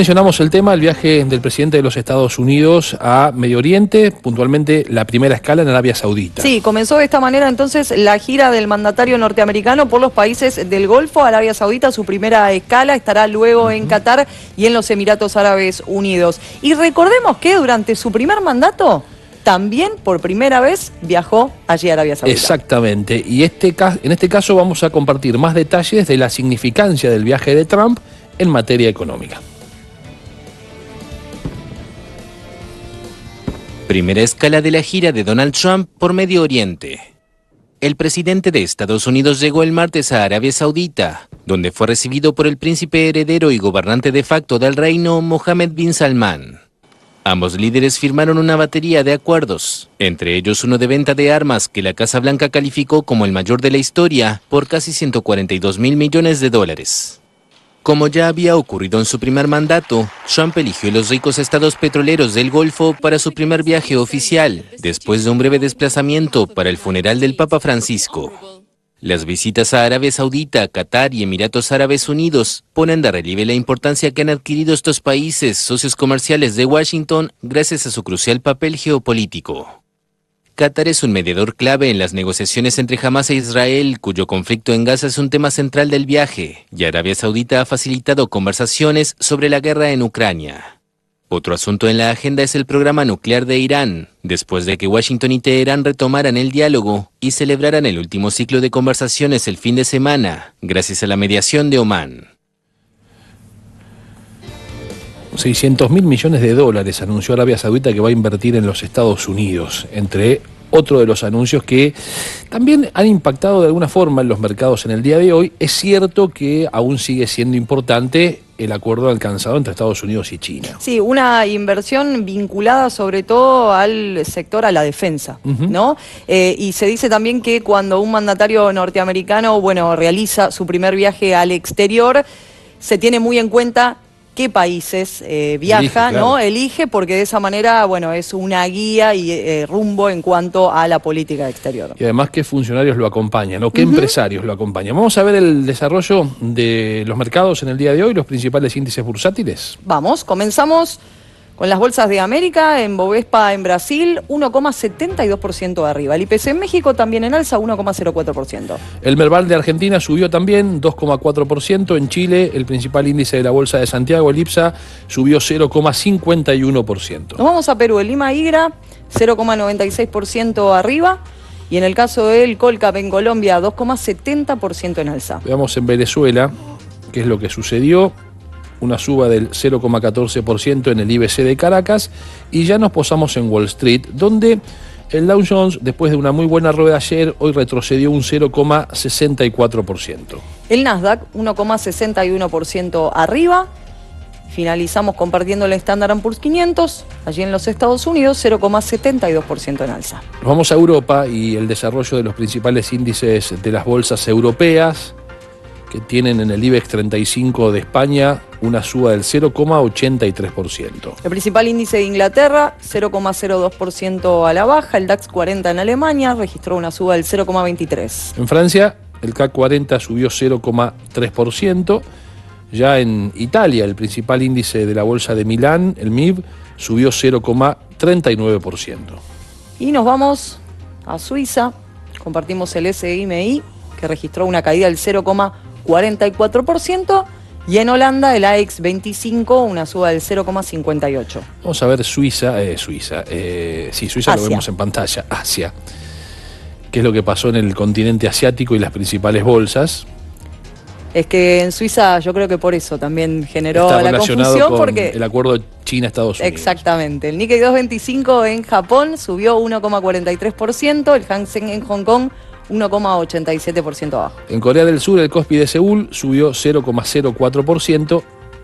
Mencionamos el tema, el viaje del presidente de los Estados Unidos a Medio Oriente, puntualmente la primera escala en Arabia Saudita. Sí, comenzó de esta manera entonces la gira del mandatario norteamericano por los países del Golfo. Arabia Saudita, su primera escala, estará luego en Qatar y en los Emiratos Árabes Unidos. Y recordemos que durante su primer mandato también por primera vez viajó allí a Arabia Saudita. Exactamente, y en este caso vamos a compartir más detalles de la significancia del viaje de Trump en materia económica. Primera escala de la gira de Donald Trump por Medio Oriente. El presidente de Estados Unidos llegó el martes a Arabia Saudita, donde fue recibido por el príncipe heredero y gobernante de facto del reino, Mohammed bin Salman. Ambos líderes firmaron una batería de acuerdos, entre ellos uno de venta de armas que la Casa Blanca calificó como el mayor de la historia por casi 142.000 millones de dólares. Como ya había ocurrido en su primer mandato, Trump eligió los ricos estados petroleros del Golfo para su primer viaje oficial, después de un breve desplazamiento para el funeral del Papa Francisco. Las visitas a Arabia Saudita, Qatar y Emiratos Árabes Unidos ponen de relieve la importancia que han adquirido estos países, socios comerciales de Washington, gracias a su crucial papel geopolítico. Qatar es un mediador clave en las negociaciones entre Hamas e Israel, cuyo conflicto en Gaza es un tema central del viaje, y Arabia Saudita ha facilitado conversaciones sobre la guerra en Ucrania. Otro asunto en la agenda es el programa nuclear de Irán, después de que Washington y Teherán retomaran el diálogo y celebraran el último ciclo de conversaciones el fin de semana, gracias a la mediación de Omán. 600.000 millones de dólares anunció Arabia Saudita que va a invertir en los Estados Unidos, entre otro de los anuncios que también han impactado de alguna forma en los mercados en el día de hoy. Es cierto que aún sigue siendo importante el acuerdo alcanzado entre Estados Unidos y China. Sí, una inversión vinculada sobre todo al sector, a la defensa, ¿no? Y se dice también que cuando un mandatario norteamericano, realiza su primer viaje al exterior, se tiene muy en cuenta qué países viaja, elige, claro, ¿no? Elige, porque de esa manera, es una guía y rumbo en cuanto a la política exterior. Y además qué funcionarios lo acompañan, o qué empresarios lo acompañan. Vamos a ver el desarrollo de los mercados en el día de hoy, los principales índices bursátiles. Vamos, comenzamos con las bolsas de América. En Bovespa en Brasil, 1,72% arriba. El IPC en México también en alza, 1,04%. El Merval de Argentina subió también 2,4%. En Chile, el principal índice de la Bolsa de Santiago, el IPSA, subió 0,51%. Nos vamos a Perú. El Lima Higra, 0,96% arriba. Y en el caso del Colcap en Colombia, 2,70% en alza. Veamos en Venezuela qué es lo que sucedió. Una suba del 0,14% en el IBC de Caracas, y ya nos posamos en Wall Street, donde el Dow Jones, después de una muy buena rueda ayer, hoy retrocedió un 0,64%. El Nasdaq, 1,61% arriba. Finalizamos compartiendo el Standard & Poor's 500, allí en los Estados Unidos, 0,72% en alza. Nos vamos a Europa y el desarrollo de los principales índices de las bolsas europeas, que tienen en el IBEX 35 de España una suba del 0,83%. El principal índice de Inglaterra, 0,02% a la baja. El DAX 40 en Alemania registró una suba del 0,23%. En Francia, el CAC 40 subió 0,3%. Ya en Italia, el principal índice de la bolsa de Milán, el MIB, subió 0,39%. Y nos vamos a Suiza. Compartimos el SMI, que registró una caída del 0,44%, y en Holanda el AEX 25 una suba del 0,58%. Vamos a ver Suiza Suiza Asia. Lo vemos en pantalla, Asia. ¿Qué es lo que pasó en el continente asiático y las principales bolsas? Es que en Suiza yo creo que por eso también generó Está la relacionado confusión, con porque el acuerdo China-Estados Unidos. Exactamente. El Nikkei 225 en Japón subió 1,43%, el Hang Seng en Hong Kong 1,87% abajo. En Corea del Sur, el Kospi de Seúl subió 0,04%.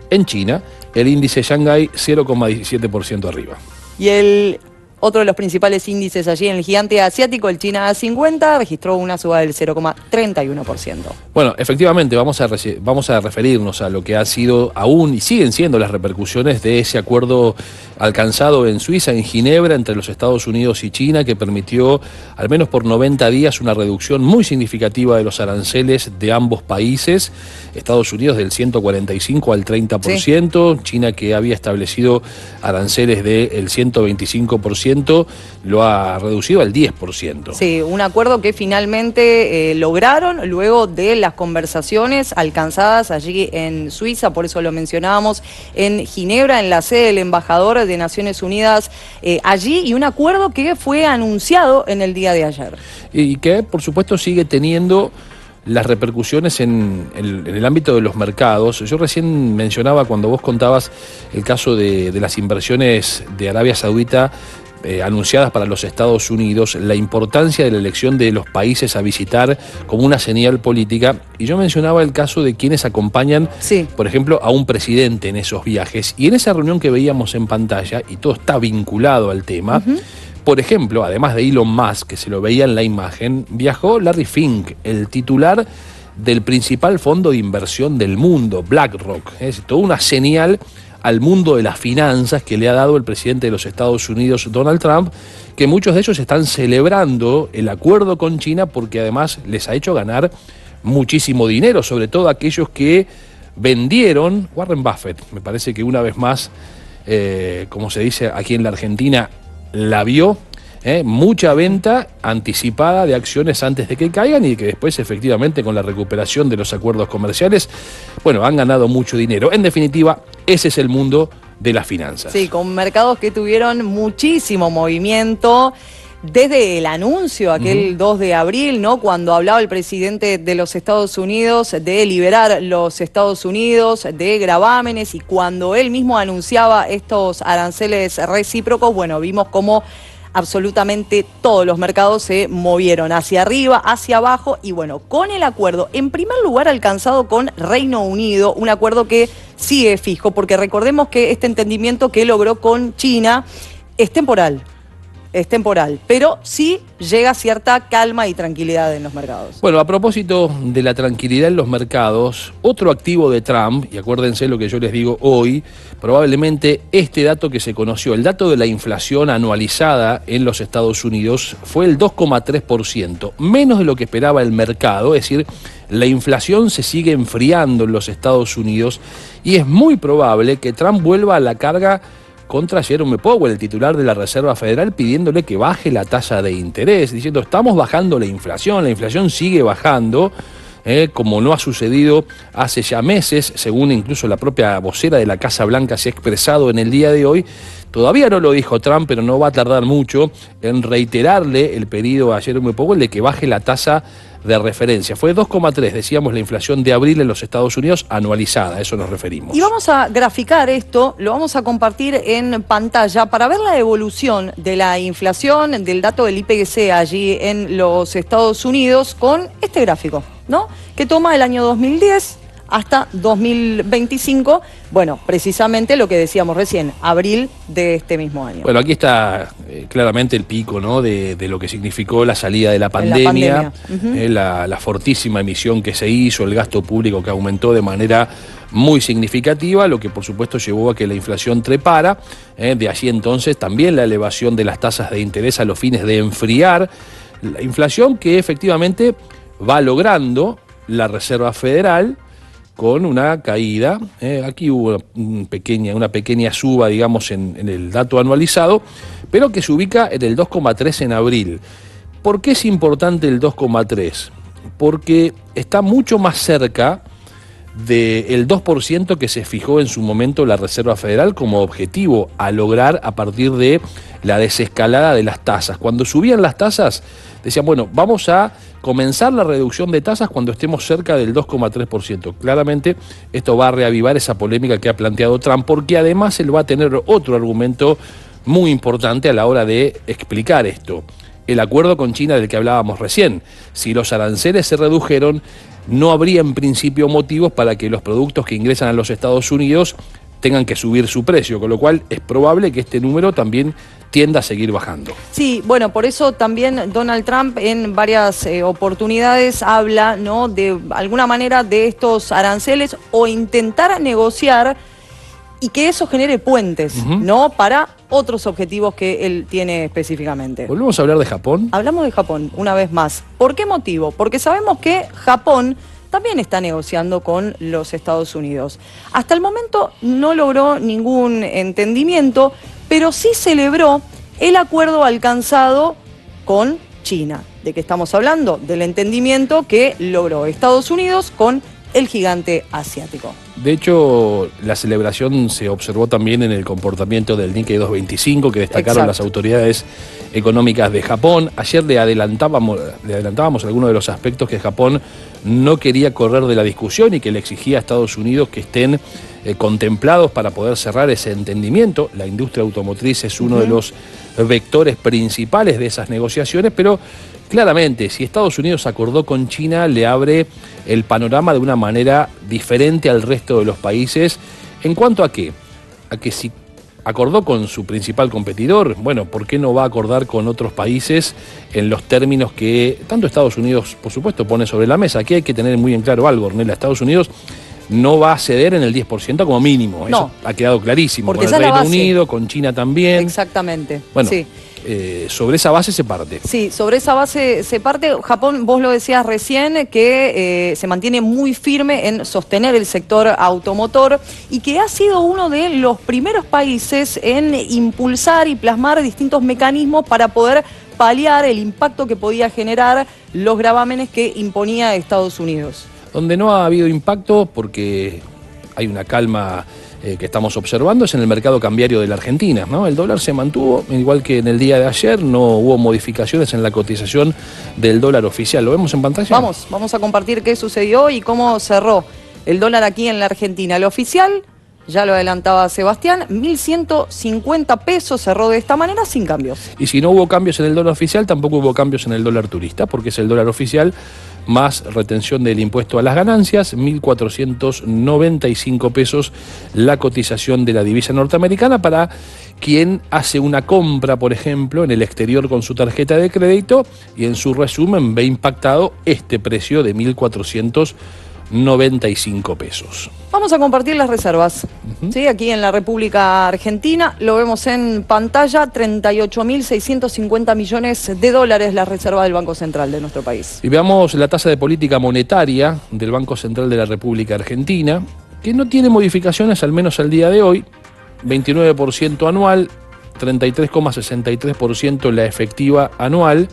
En China, el índice Shanghái 0,17% arriba. Y el Otro de los principales índices allí en el gigante asiático, el China A50, registró una suba del 0,31%. Bueno, efectivamente vamos a referirnos a lo que ha sido aún y siguen siendo las repercusiones de ese acuerdo alcanzado en Suiza, en Ginebra, entre los Estados Unidos y China, que permitió al menos por 90 días una reducción muy significativa de los aranceles de ambos países. Estados Unidos del 145 al 30%, sí. China, que había establecido aranceles del 125%, lo ha reducido al 10%. Sí, un acuerdo que finalmente lograron luego de las conversaciones alcanzadas allí en Suiza, por eso lo mencionábamos, en Ginebra, en la sede del embajador de Naciones Unidas allí, y un acuerdo que fue anunciado en el día de ayer. Y que, por supuesto, sigue teniendo las repercusiones en el ámbito de los mercados. Yo recién mencionaba, cuando vos contabas el caso de las inversiones de Arabia Saudita anunciadas para los Estados Unidos, la importancia de la elección de los países a visitar como una señal política, y yo mencionaba el caso de quienes acompañan, sí, por ejemplo, a un presidente en esos viajes, y en esa reunión que veíamos en pantalla, y todo está vinculado al tema, por ejemplo, además de Elon Musk, que se lo veía en la imagen, viajó Larry Fink, el titular del principal fondo de inversión del mundo, BlackRock. Es toda una señal al mundo de las finanzas que le ha dado el presidente de los Estados Unidos, Donald Trump, que muchos de ellos están celebrando el acuerdo con China porque además les ha hecho ganar muchísimo dinero, sobre todo aquellos que vendieron. Warren Buffett, me parece que una vez más, como se dice aquí en la Argentina, la vio, mucha venta anticipada de acciones antes de que caigan, y que después efectivamente con la recuperación de los acuerdos comerciales, bueno, han ganado mucho dinero. En definitiva, ese es el mundo de las finanzas. Sí, con mercados que tuvieron muchísimo movimiento desde el anuncio, aquel 2 de abril, ¿no? Cuando hablaba el presidente de los Estados Unidos de liberar los Estados Unidos de gravámenes, y cuando él mismo anunciaba estos aranceles recíprocos, bueno, vimos cómo absolutamente todos los mercados se movieron hacia arriba, hacia abajo, y bueno, con el acuerdo, en primer lugar alcanzado con Reino Unido, un acuerdo que sigue fijo, porque recordemos que este entendimiento que logró con China es temporal, pero sí llega cierta calma y tranquilidad en los mercados. Bueno, a propósito de la tranquilidad en los mercados, otro activo de Trump, y acuérdense lo que yo les digo hoy, probablemente este dato que se conoció, el dato de la inflación anualizada en los Estados Unidos, fue el 2,3%, menos de lo que esperaba el mercado, es decir, la inflación se sigue enfriando en los Estados Unidos, y es muy probable que Trump vuelva a la carga contra Jerome Powell, el titular de la Reserva Federal, pidiéndole que baje la tasa de interés, diciendo estamos bajando la inflación sigue bajando, como no ha sucedido hace ya meses, según incluso la propia vocera de la Casa Blanca se ha expresado en el día de hoy. Todavía no lo dijo Trump, pero no va a tardar mucho en reiterarle el pedido a Jerome Powell de que baje la tasa de referencia. Fue 2,3, decíamos, la inflación de abril en los Estados Unidos anualizada, a eso nos referimos. Y vamos a graficar esto, lo vamos a compartir en pantalla para ver la evolución de la inflación, del dato del IPC allí en los Estados Unidos con este gráfico, ¿no? Que toma el año 2010 hasta 2025, bueno, precisamente lo que decíamos recién, abril de este mismo año. Bueno, aquí está claramente el pico, ¿no?, de lo que significó la salida de la pandemia, la fortísima emisión que se hizo, el gasto público que aumentó de manera muy significativa, lo que por supuesto llevó a que la inflación trepara, de allí entonces también la elevación de las tasas de interés a los fines de enfriar la inflación que efectivamente va logrando la Reserva Federal, con una caída, aquí hubo una pequeña suba, digamos, en el dato anualizado, pero que se ubica en el 2,3 en abril. ¿Por qué es importante el 2,3? Porque está mucho más cerca del 2% que se fijó en su momento la Reserva Federal como objetivo a lograr a partir de la desescalada de las tasas. Cuando subían las tasas, decían, bueno, vamos a comenzar la reducción de tasas cuando estemos cerca del 2,3%. Claramente esto va a reavivar esa polémica que ha planteado Trump, porque además él va a tener otro argumento muy importante a la hora de explicar esto. El acuerdo con China del que hablábamos recién. Si los aranceles se redujeron, no habría en principio motivos para que los productos que ingresan a los Estados Unidos tengan que subir su precio, con lo cual es probable que este número también tienda a seguir bajando. Sí, bueno, por eso también Donald Trump en varias oportunidades habla, ¿no?, de alguna manera de estos aranceles o intentar negociar y que eso genere puentes, ¿no?, para otros objetivos que él tiene específicamente. ¿Volvemos a hablar de Japón? Hablamos de Japón una vez más. ¿Por qué motivo? Porque sabemos que Japón también está negociando con los Estados Unidos. Hasta el momento no logró ningún entendimiento, pero sí celebró el acuerdo alcanzado con China. ¿De qué estamos hablando? Del entendimiento que logró Estados Unidos con el gigante asiático. De hecho, la celebración se observó también en el comportamiento del Nikkei 225, que destacaron las autoridades económicas de Japón. Ayer le adelantábamos algunos de los aspectos que Japón no quería correr de la discusión y que le exigía a Estados Unidos que estén contemplados para poder cerrar ese entendimiento. La industria automotriz es uno de los vectores principales de esas negociaciones, pero claramente, si Estados Unidos acordó con China, le abre el panorama de una manera diferente al resto de los países. ¿En cuanto a qué? A que si acordó con su principal competidor, bueno, ¿por qué no va a acordar con otros países en los términos que tanto Estados Unidos, por supuesto, pone sobre la mesa? Aquí hay que tener muy en claro algo, Ornella. Estados Unidos no va a ceder en el 10% como mínimo. No. Eso ha quedado clarísimo. Porque con el Reino Unido, con China también. Exactamente. Bueno, sí. Sobre esa base se parte. Sí, sobre esa base se parte. Japón, vos lo decías recién, que se mantiene muy firme en sostener el sector automotor y que ha sido uno de los primeros países en impulsar y plasmar distintos mecanismos para poder paliar el impacto que podía generar los gravámenes que imponía Estados Unidos. Donde no ha habido impacto, porque hay una calma que estamos observando, es en el mercado cambiario de la Argentina, ¿no? El dólar se mantuvo igual que en el día de ayer, no hubo modificaciones en la cotización del dólar oficial. ¿Lo vemos en pantalla? Vamos a compartir qué sucedió y cómo cerró el dólar aquí en la Argentina. El oficial, ya lo adelantaba Sebastián, 1.150 pesos, cerró de esta manera sin cambios. Y si no hubo cambios en el dólar oficial, tampoco hubo cambios en el dólar turista, porque es el dólar oficial más retención del impuesto a las ganancias, 1.495 pesos la cotización de la divisa norteamericana para quien hace una compra, por ejemplo, en el exterior con su tarjeta de crédito y en su resumen ve impactado este precio de 1.495 pesos. Vamos a compartir las reservas. ¿Sí? Aquí en la República Argentina lo vemos en pantalla, 38.650 millones de dólares la reserva del Banco Central de nuestro país. Y veamos la tasa de política monetaria del Banco Central de la República Argentina, que no tiene modificaciones al menos al día de hoy, 29% anual, 33,63% la efectiva anual.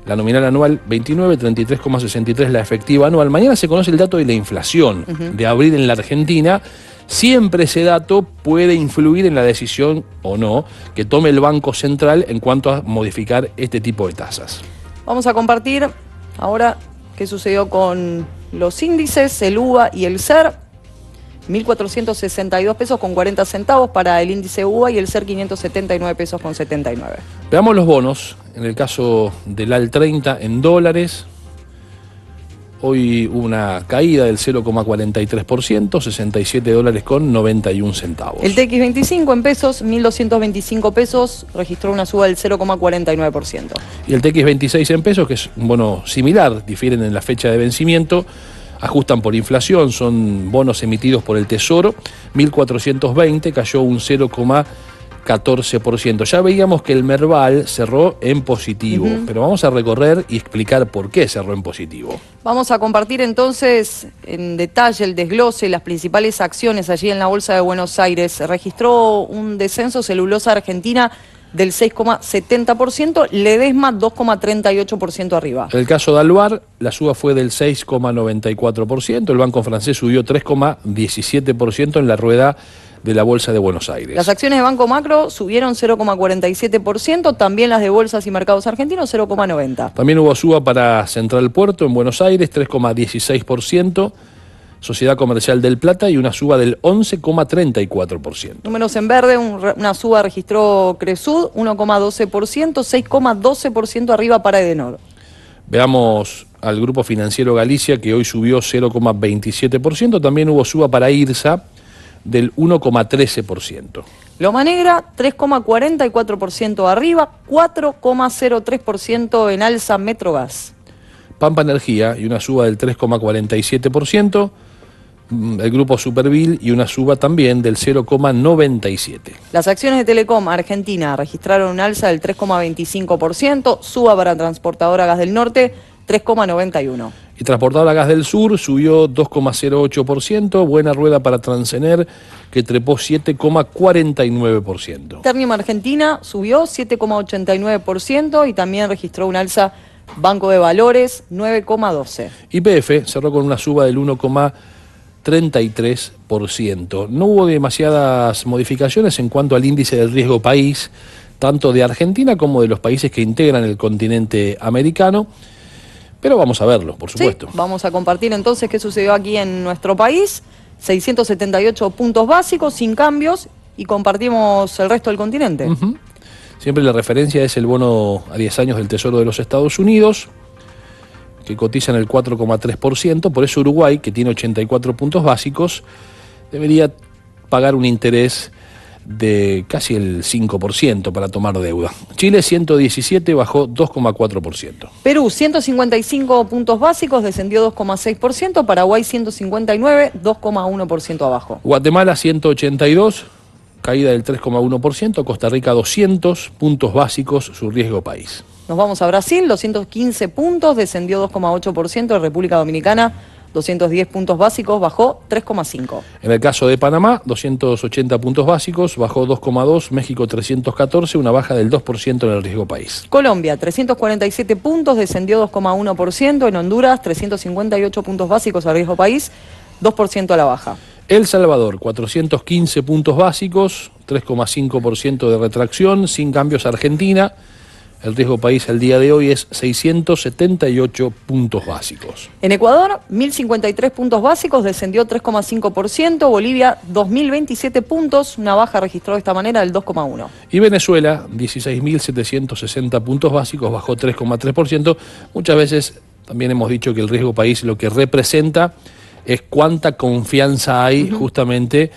La nominal anual 29, 33,63 la efectiva anual. Mañana se conoce el dato de la inflación de abril en la Argentina. Siempre ese dato puede influir en la decisión o no que tome el Banco Central en cuanto a modificar este tipo de tasas. Vamos a compartir ahora qué sucedió con los índices, el UVA y el SER. 1.462 pesos con 40 centavos para el índice UVA y el SER 579 pesos con 79. Veamos los bonos. En el caso del AL30 en dólares, hoy hubo una caída del 0,43%, 67 dólares con 91 centavos. El TX25 en pesos, 1.225 pesos, registró una suba del 0,49%. Y el TX26 en pesos, que es un bono similar, difieren en la fecha de vencimiento, ajustan por inflación, son bonos emitidos por el Tesoro, 1.420, cayó un 0,14%. Ya veíamos que el Merval cerró en positivo, pero vamos a recorrer y explicar por qué cerró en positivo. Vamos a compartir entonces en detalle el desglose, las principales acciones allí en la Bolsa de Buenos Aires. Registró un descenso Celulosa Argentina del 6,70%, Ledesma 2,38% arriba. En el caso de Alvar, la suba fue del 6,94%, el banco francés subió 3,17% en la rueda de la Bolsa de Buenos Aires. Las acciones de Banco Macro subieron 0,47%, también las de Bolsas y Mercados Argentinos 0,90%. También hubo suba para Central Puerto en Buenos Aires, 3,16%, Sociedad Comercial del Plata y una suba del 11,34%. Números en verde, una suba registró Cresud, 1,12%, 6,12% arriba para Edenor. Veamos al Grupo Financiero Galicia, que hoy subió 0,27%, también hubo suba para IRSA, del 1,13%. Loma Negra, 3,44% arriba, 4,03% en alza Metrogas. Pampa Energía y una suba del 3,47%. El grupo Supervil y una suba también del 0,97%. Las acciones de Telecom Argentina registraron un alza del 3,25%, suba para Transportadora Gas del Norte, 3,91%. Y Transportadora Gas del Sur subió 2,08%, buena rueda para Transener, que trepó 7,49%. Ternium Argentina subió 7,89% y también registró un alza Banco de Valores, 9,12%. YPF cerró con una suba del 1,33%. No hubo demasiadas modificaciones en cuanto al índice del riesgo país, tanto de Argentina como de los países que integran el continente americano. Pero vamos a verlo, por supuesto. Sí, vamos a compartir entonces qué sucedió aquí en nuestro país. 678 puntos básicos, sin cambios, y compartimos el resto del continente. Siempre la referencia es el bono a 10 años del Tesoro de los Estados Unidos, que cotiza en el 4,3%. Por eso Uruguay, que tiene 84 puntos básicos, debería pagar un interés de casi el 5% para tomar deuda. Chile 117 bajó 2,4%. Perú 155 puntos básicos, descendió 2,6%. Paraguay 159, 2,1% abajo. Guatemala 182, caída del 3,1%. Costa Rica 200 puntos básicos, su riesgo país. Nos vamos a Brasil, 215 puntos, descendió 2,8%. República Dominicana 210 puntos básicos, bajó 3,5%. En el caso de Panamá, 280 puntos básicos, bajó 2,2%. México 314, una baja del 2% en el riesgo país. Colombia 347 puntos, descendió 2,1%. En Honduras 358 puntos básicos al riesgo país, 2% a la baja. El Salvador 415 puntos básicos, 3,5% de retracción, sin cambios. Argentina, el riesgo país el día de hoy es 678 puntos básicos. En Ecuador, 1.053 puntos básicos, descendió 3,5%. Bolivia, 2.027 puntos, una baja registró de esta manera del 2,1%. Y Venezuela, 16.760 puntos básicos, bajó 3,3%. Muchas veces también hemos dicho que el riesgo país lo que representa es cuánta confianza hay justamente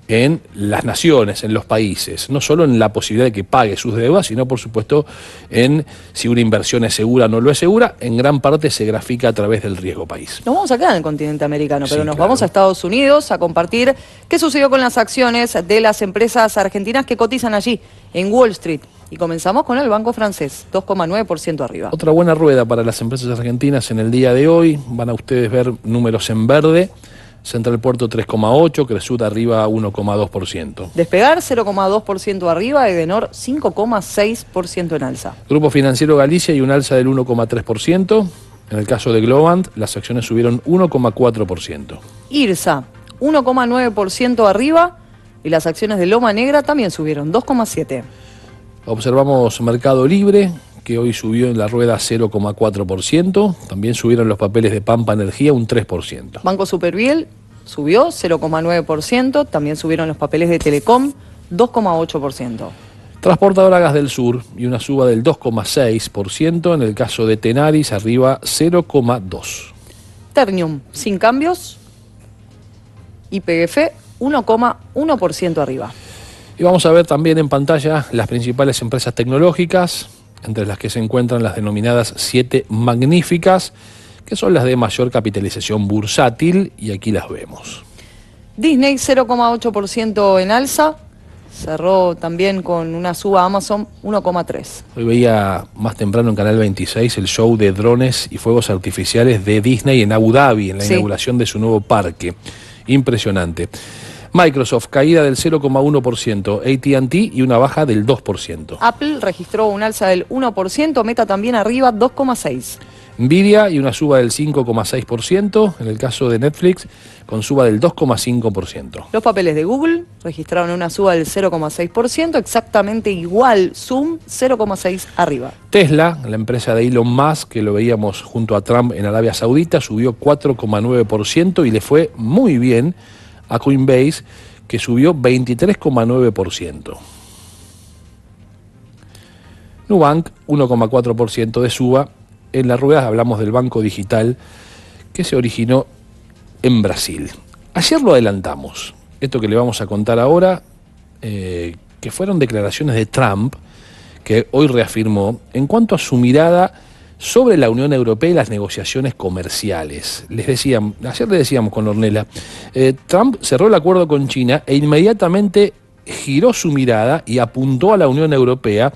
en las naciones, en los países, no solo en la posibilidad de que pague sus deudas, sino por supuesto en si una inversión es segura o no lo es segura. En gran parte se grafica a través del riesgo país. Nos vamos a quedar en el continente americano, pero Sí, nos claro. vamos a Estados Unidos a compartir qué sucedió con las acciones de las empresas argentinas que cotizan allí, en Wall Street. Y comenzamos con el banco francés, 2,9% arriba. Otra buena rueda para las empresas argentinas en el día de hoy. Van a ustedes ver números en verde. Central Puerto 3,8%, Cresut arriba 1,2%. Despegar 0,2% arriba, Edenor 5,6% en alza. Grupo Financiero Galicia y un alza del 1,3%. En el caso de Globant, las acciones subieron 1,4%. IRSA 1,9% arriba y las acciones de Loma Negra también subieron 2,7%. Observamos Mercado Libre, que hoy subió en la rueda 0,4%. También subieron los papeles de Pampa Energía un 3%. Banco Superviel subió 0,9%, también subieron los papeles de Telecom 2,8%. Transportadora Gas del Sur y una suba del 2,6%. En el caso de Tenaris, arriba 0,2%. Ternium sin cambios, YPF 1,1% arriba. Y vamos a ver también en pantalla las principales empresas tecnológicas, entre las que se encuentran las denominadas 7 magníficas, que son las de mayor capitalización bursátil, y aquí las vemos. Disney 0,8% en alza, cerró también con una suba Amazon 1,3%. Hoy veía más temprano en Canal 26 el show de drones y fuegos artificiales de Disney en Abu Dhabi, en la inauguración de su nuevo parque. Impresionante. Microsoft, caída del 0,1%, AT&T y una baja del 2%. Apple registró un alza del 1%, Meta también arriba 2,6%. Nvidia y una suba del 5,6%, en el caso de Netflix, con suba del 2,5%. Los papeles de Google registraron una suba del 0,6%, exactamente igual Zoom 0,6% arriba. Tesla, la empresa de Elon Musk, que lo veíamos junto a Trump en Arabia Saudita, subió 4,9% y le fue muy bien a Coinbase, que subió 23,9%. Nubank, 1,4% de suba. En la rueda hablamos del banco digital que se originó en Brasil. Ayer lo adelantamos, esto que le vamos a contar ahora, que fueron declaraciones de Trump, que hoy reafirmó en cuanto a su mirada sobre la Unión Europea y las negociaciones comerciales. Ayer le decíamos con Ornella, Trump cerró el acuerdo con China e inmediatamente giró su mirada y apuntó a la Unión Europea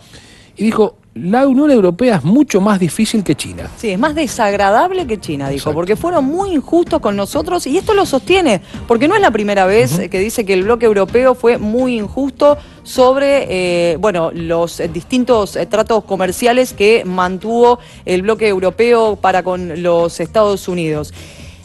y dijo: la Unión Europea es mucho más difícil que China. Sí, es más desagradable que China, dijo, Exacto. porque fueron muy injustos con nosotros y esto lo sostiene, porque no es la primera vez que dice que el bloque europeo fue muy injusto sobre los distintos tratos comerciales que mantuvo el bloque europeo para con los Estados Unidos.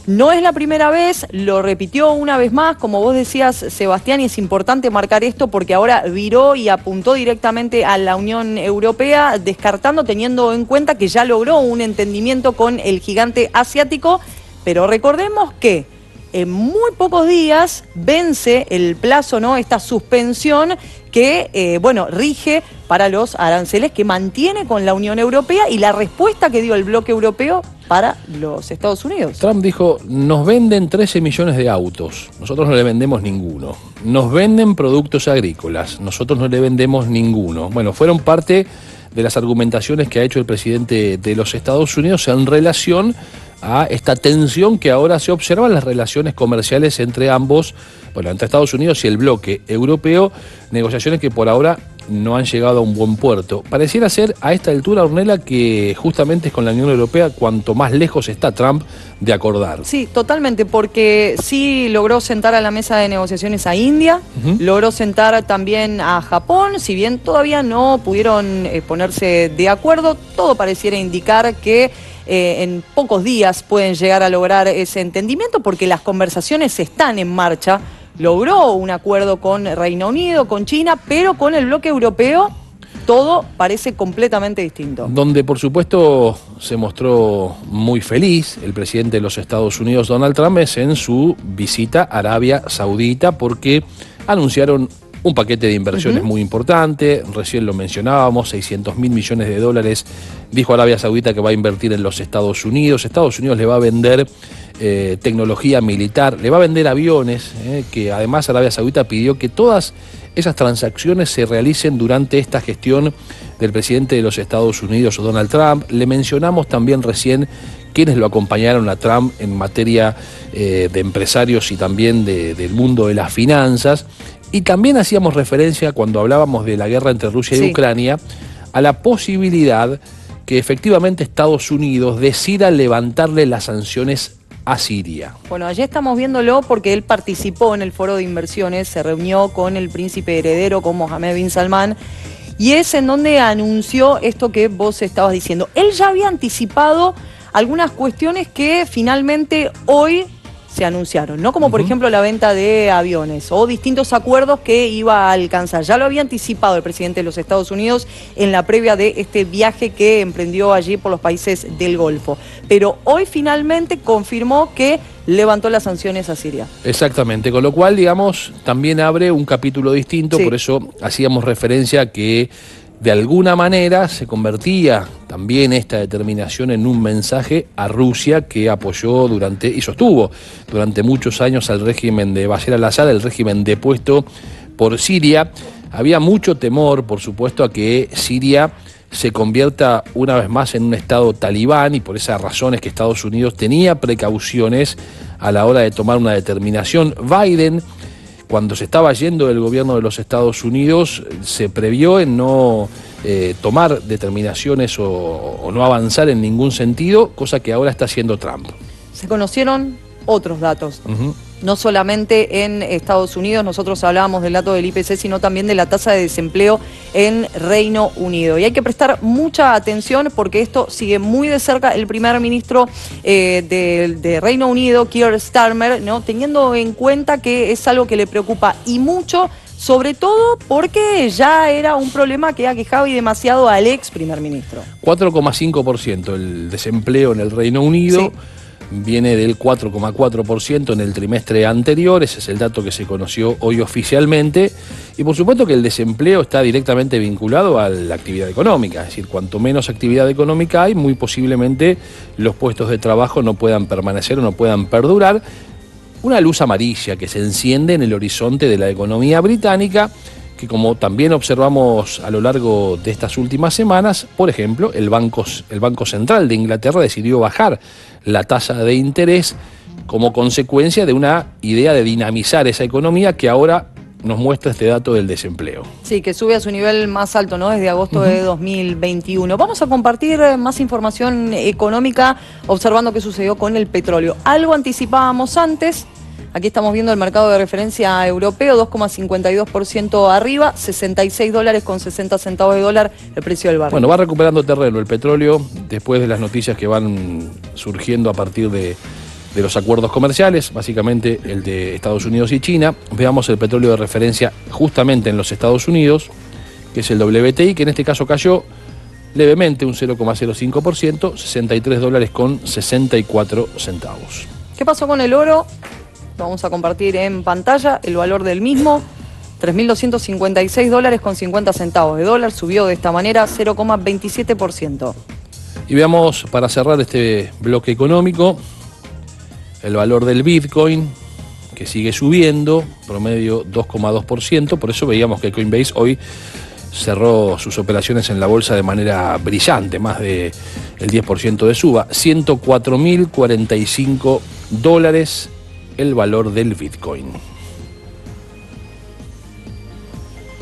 No es la primera vez, lo repitió una vez más, como vos decías, Sebastián, y es importante marcar esto porque ahora viró y apuntó directamente a la Unión Europea, descartando, teniendo en cuenta que ya logró un entendimiento con el gigante asiático, pero recordemos que en muy pocos días vence el plazo, ¿no? Esta suspensión que, rige para los aranceles que mantiene con la Unión Europea y la respuesta que dio el bloque europeo para los Estados Unidos. Trump dijo: nos venden 13 millones de autos, nosotros no le vendemos ninguno. Nos venden productos agrícolas, nosotros no le vendemos ninguno. Bueno, fueron parte de las argumentaciones que ha hecho el presidente de los Estados Unidos en relación a esta tensión que ahora se observa en las relaciones comerciales entre entre Estados Unidos y el bloque europeo, negociaciones que por ahora no han llegado a un buen puerto. Pareciera ser a esta altura, Ornella, que justamente es con la Unión Europea cuanto más lejos está Trump de acordar. Sí, totalmente, porque sí logró sentar a la mesa de negociaciones a India, logró sentar también a Japón, si bien todavía no pudieron ponerse de acuerdo, todo pareciera indicar que en pocos días pueden llegar a lograr ese entendimiento porque las conversaciones están en marcha. Logró un acuerdo con Reino Unido, con China, pero con el bloque europeo todo parece completamente distinto. Donde, por supuesto, se mostró muy feliz el presidente de los Estados Unidos, Donald Trump, es en su visita a Arabia Saudita, porque anunciaron un paquete de inversiones muy importante. Recién lo mencionábamos, 600.000 millones de dólares, dijo Arabia Saudita que va a invertir en los Estados Unidos. Estados Unidos le va a vender tecnología militar, le va a vender aviones, que además Arabia Saudita pidió que todas esas transacciones se realicen durante esta gestión del presidente de los Estados Unidos, Donald Trump. Le mencionamos también recién quienes lo acompañaron a Trump en materia de empresarios y también del mundo de las finanzas. Y también hacíamos referencia, cuando hablábamos de la guerra entre Rusia y Ucrania, a la posibilidad que efectivamente Estados Unidos decida levantarle las sanciones a Siria. Bueno, allí estamos viéndolo porque él participó en el foro de inversiones, se reunió con el príncipe heredero, con Mohammed bin Salman, y es en donde anunció esto que vos estabas diciendo. Él ya había anticipado algunas cuestiones que finalmente hoy se anunciaron, ¿no? Como por ejemplo la venta de aviones o distintos acuerdos que iba a alcanzar. Ya lo había anticipado el presidente de los Estados Unidos en la previa de este viaje que emprendió allí por los países del Golfo. Pero hoy finalmente confirmó que levantó las sanciones a Siria. Exactamente, con lo cual, digamos, también abre un capítulo distinto, por eso hacíamos referencia a que de alguna manera se convertía también esta determinación en un mensaje a Rusia, que apoyó y sostuvo durante muchos años al régimen de Bashar al-Assad, el régimen depuesto por Siria. Había mucho temor, por supuesto, a que Siria se convierta una vez más en un estado talibán, y por esas razones que Estados Unidos tenía precauciones a la hora de tomar una determinación. Biden, cuando se estaba yendo del gobierno de los Estados Unidos, se previó en no tomar determinaciones o no avanzar en ningún sentido, cosa que ahora está haciendo Trump. Se conocieron otros datos. No solamente en Estados Unidos, nosotros hablábamos del dato del IPC, sino también de la tasa de desempleo en Reino Unido. Y hay que prestar mucha atención porque esto sigue muy de cerca el primer ministro de Reino Unido, Keir Starmer, ¿no? Teniendo en cuenta que es algo que le preocupa y mucho, sobre todo porque ya era un problema que aquejaba y demasiado al ex primer ministro. 4,5% el desempleo en el Reino Unido. Viene del 4,4% en el trimestre anterior, ese es el dato que se conoció hoy oficialmente, y por supuesto que el desempleo está directamente vinculado a la actividad económica, es decir, cuanto menos actividad económica hay, muy posiblemente los puestos de trabajo no puedan permanecer o no puedan perdurar. una luz amarilla que se enciende en el horizonte de la economía británica, que como también observamos a lo largo de estas últimas semanas, por ejemplo, el Banco Central de Inglaterra decidió bajar la tasa de interés como consecuencia de una idea de dinamizar esa economía que ahora nos muestra este dato del desempleo. Sí, que sube a su nivel más alto, ¿no? Desde agosto de 2021. Vamos a compartir más información económica observando qué sucedió con el petróleo. Algo anticipábamos antes. Aquí estamos viendo el mercado de referencia europeo, 2,52% arriba, $66.60 de dólar el precio del barril. Bueno, va recuperando terreno el petróleo después de las noticias que van surgiendo a partir de los acuerdos comerciales, básicamente el de Estados Unidos y China. Veamos el petróleo de referencia justamente en los Estados Unidos, que es el WTI, que en este caso cayó levemente un 0,05%, $63.64. ¿Qué pasó con el oro? Lo vamos a compartir en pantalla, el valor del mismo, $3.256.50 de dólar, subió de esta manera 0,27%. Y veamos, para cerrar este bloque económico, el valor del Bitcoin, que sigue subiendo, promedio 2,2%, por eso veíamos que Coinbase hoy cerró sus operaciones en la bolsa de manera brillante, más del 10% de suba, $104.045 el valor del Bitcoin.